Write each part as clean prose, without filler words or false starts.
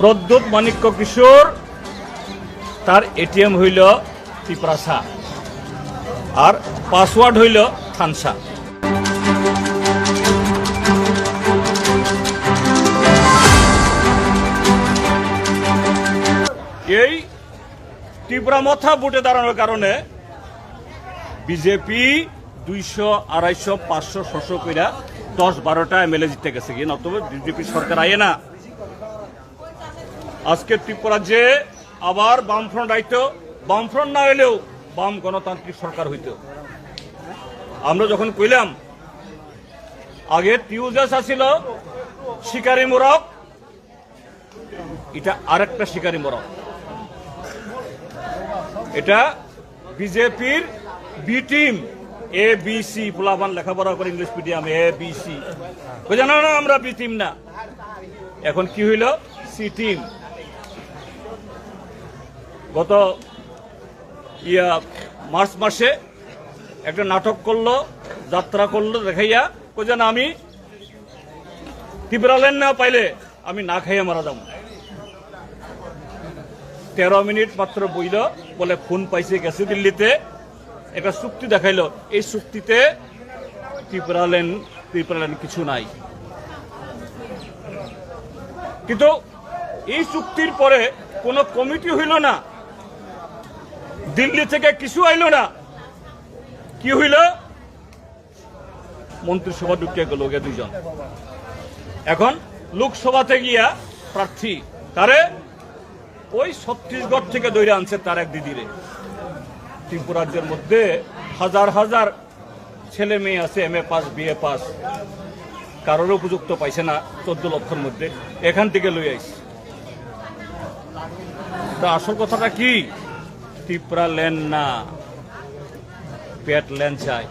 প্রদ্যুৎ মাণিক্য কিশোর তার এটিএম হইল টিপ্রাসা আর পাসওয়ার্ড হইল থানসা। এই তীব্রামথা বুটে দাঁড়ানোর কারণে বিজেপি 200, 250, 500, 600 কইরা 10-12টা এমএলএ জিতে গেছে কি নতুবা বিজেপি সরকার আয়ে না। আজকে ত্রিপুরাজ্যে আবার বামফ্রন্ট আইতো, বামফ্রন্ট না হইলেও বাম গণতান্ত্রিক সরকার হইত। আমরা যখন কইলাম আগে টিউজাস আছিল শিকারী মোরক, এটা আরেকটা শিকারী মোরক, এটা বিজেপির বি টিম, ABC পোলাবান লেখাপড়া করে ইংলিশ মিডিয়াম ABC, জানো না আমরা বি টিম না, এখন কি হইল সি টিম। গত মার্চ মাসে একটা নাটক করলো, যাত্রা করলো, দেখাইয়া যেন আমি ত্রিপুরাল্যান্ড না পাইলে আমি না খাইয়া মারা যাব। 13 মিনিট মাত্র বইল, বলে ফোন পাইছে, গেছে দিল্লিতে, একটা চুক্তি দেখাইলো। এই চুক্তিতে ত্রিপুরাল্যান্ড কিছু নাই। কিন্তু এই চুক্তির পরে কোনো কমিটি হইল না, দিল্লি থেকে কিছু আইল না, কি হইল মন্ত্রিসভা ঢুকিয়ে গেল 2 জন। এখন লোকসভাতে গিয়া প্রার্থী তারে ওই ছত্তিশগড় থেকে দৈরে আনছে তার এক দিদিরে। ত্রিপুরাজ্যের মধ্যে হাজার হাজার ছেলে মেয়ে আছে MA পাস, BA পাস, কারোর উপযুক্ত পাইছে না 14 লক্ষের মধ্যে, এখান থেকে লই আইছে। আসল কথাটা কি, ত্রিপুরাল্যান্ড না, পেটল্যান্ড চাই।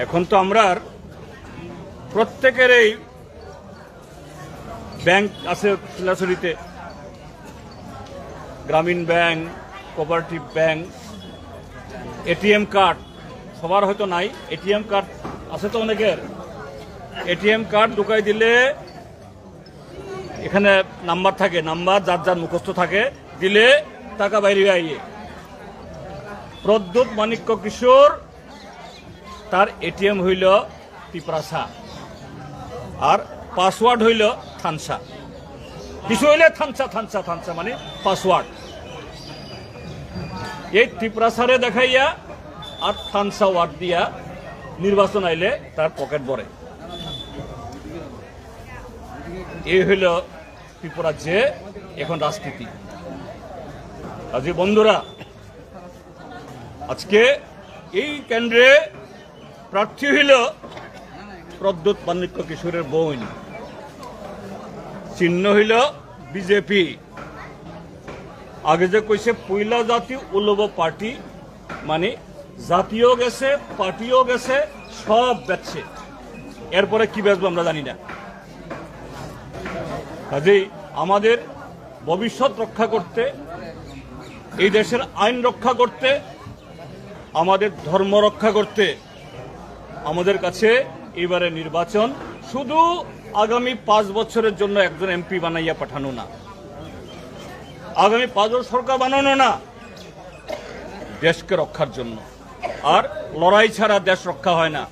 এখন তো আমরা প্রত্যেকেরই ব্যাংক আছে শিলাছড়িতে, গ্রামীণ bank, cooperative bank, ATM card সবার হয়তো নাই, এটিএম কার্ড আছে তো অনেকের। এটিএম কার্ড ঢুকাই দিলে এখানে নাম্বার থাকে, নাম্বার যার যার মুখস্থ থাকে, দিলে টাকা বাইরে আইয়ে। প্রদ্যুৎ মাণিক্য কিশোর তার এটিএম হইল টিপ্রাসা আর পাসওয়ার্ড হইল থানসা। কিছু হইলে থানসা থানসা থানসা মানে পাসওয়ার্ড। এই টিপ্রাসারে দেখাইয়া আর থানসা ওয়ার্ড দিয়া নির্বাচন আইলে তার পকেট ভরে। এই হইল ত্রিপুরাজ্যে এখন রাজনীতি। কাজে বন্ধুরা, আজকে এই কেন্দ্রে প্রার্থী হইল প্রদ্যুৎ মাণিক্য কিশোরের বোন, চিহ্ন হইল বিজেপি। আগে যে কইছে পয়লা জাতি উলব পার্টি, মানে জাতীয় গেছে, পার্টিও গেছে, সব বেচছে। এরপরে কি বেচবো আমরা জানি না। কাজেই আমাদের ভবিষ্যৎ রক্ষা করতে, এই দেশের আইন রক্ষা করতে, আমাদের ধর্ম রক্ষা করতে আমাদের কাছে এবারে নির্বাচন শুধু আগামী 5 বছরের জন্য একজন MP বানাইয়া পাঠানো না, আগামী 5 বছর সরকার বানানো না, দেশকে রক্ষার জন্য। আর লড়াই ছাড়া দেশ রক্ষা হয় না।